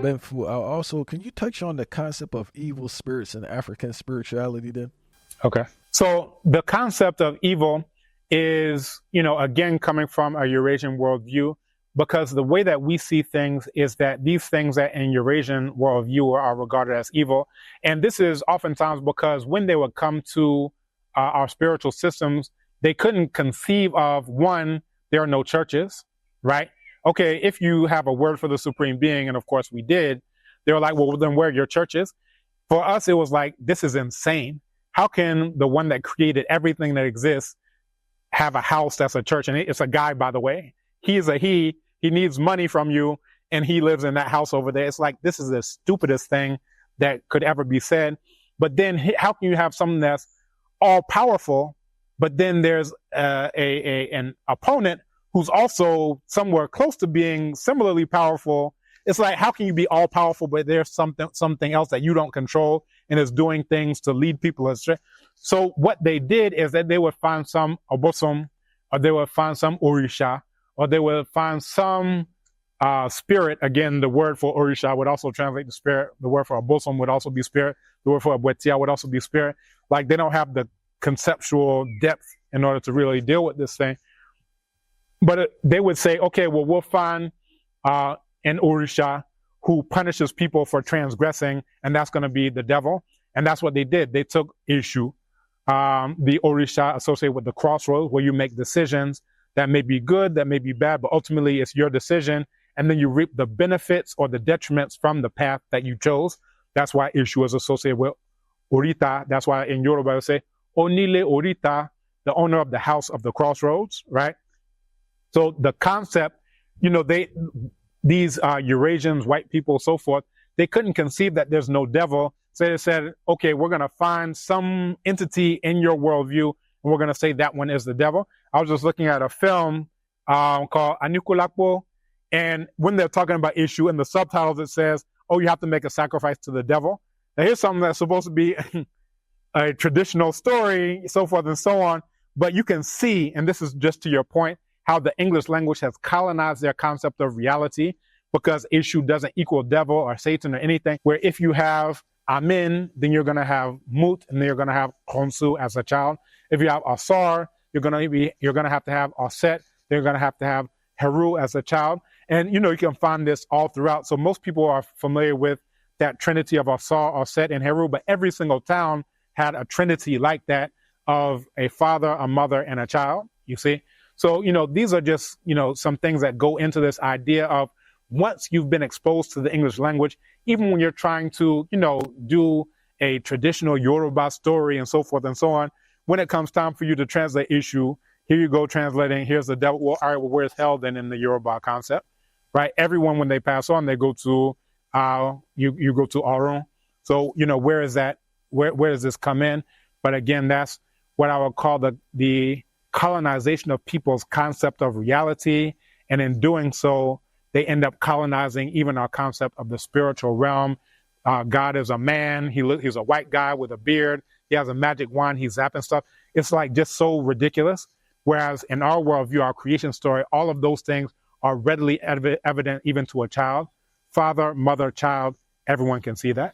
Obenfo, also, can you touch on the concept of evil spirits in African spirituality then? Okay. So the concept of evil is, again, coming from a Eurasian worldview, because the way that we see things is that these things that in Eurasian worldview are regarded as evil. And this is oftentimes because when they would come to our spiritual systems, they couldn't conceive of, one, there are no churches, right? Okay, if you have a word for the supreme being, and of course we did, they were like, well, then where are your churches? For us, it was like, this is insane. How can the one that created everything that exists have a house that's a church? And it's a guy, by the way. He needs money from you, and he lives in that house over there. It's like, this is the stupidest thing that could ever be said. But then how can you have something that's all powerful, but then there's an opponent who's also somewhere close to being similarly powerful? It's like, how can you be all powerful, but there's something else that you don't control and is doing things to lead people astray? So what they did is that they would find some obosom, or they would find some orisha, or they would find some spirit. Again, the word for orisha would also translate to spirit. The word for obosom would also be spirit. The word for abwetia would also be spirit. Like, they don't have the conceptual depth in order to really deal with this thing. But they would say, okay, well, we'll find an orisha who punishes people for transgressing, and that's going to be the devil. And that's what they did. They took Eshu, the orisha associated with the crossroads, where you make decisions that may be good, that may be bad, but ultimately it's your decision. And then you reap the benefits or the detriments from the path that you chose. That's why Eshu is associated with Orita. That's why in Yoruba they say, Onile Orita, the owner of the house of the crossroads, right? So the concept, these Eurasians, white people, so forth, they couldn't conceive that there's no devil. So they said, okay, we're going to find some entity in your worldview, and we're going to say that one is the devil. I was just looking at a film called Anikulapo, and when they're talking about Eshu, in the subtitles it says, oh, you have to make a sacrifice to the devil. Now here's something that's supposed to be a traditional story, so forth and so on, but you can see, and this is just to your point, how the English language has colonized their concept of reality, because Eshu doesn't equal devil or Satan or anything, where if you have Amin, then you're going to have Mut, and then you're going to have Khonsu as a child. If you have Asar, you're going to have Aset, then you're going to have Heru as a child. And, you can find this all throughout. So most people are familiar with that trinity of Asar, Aset, and Heru, but every single town had a trinity like that of a father, a mother, and a child, you see? So, these are just, some things that go into this idea of, once you've been exposed to the English language, even when you're trying to, do a traditional Yoruba story and so forth and so on, when it comes time for you to translate Eshu, here you go translating, here's the devil. Well, all right, well, where's hell then in the Yoruba concept, right? Everyone, when they pass on, they go to, you go to Arun. So, where is that? Where does this come in? But again, that's what I would call the colonization of people's concept of reality. And in doing so, they end up colonizing even our concept of the spiritual realm. God is a man. He's a white guy with a beard. He has a magic wand. He's zapping stuff. It's like just so ridiculous. Whereas in our worldview, our creation story, all of those things are readily evident even to a child. Father, mother, child, everyone can see that.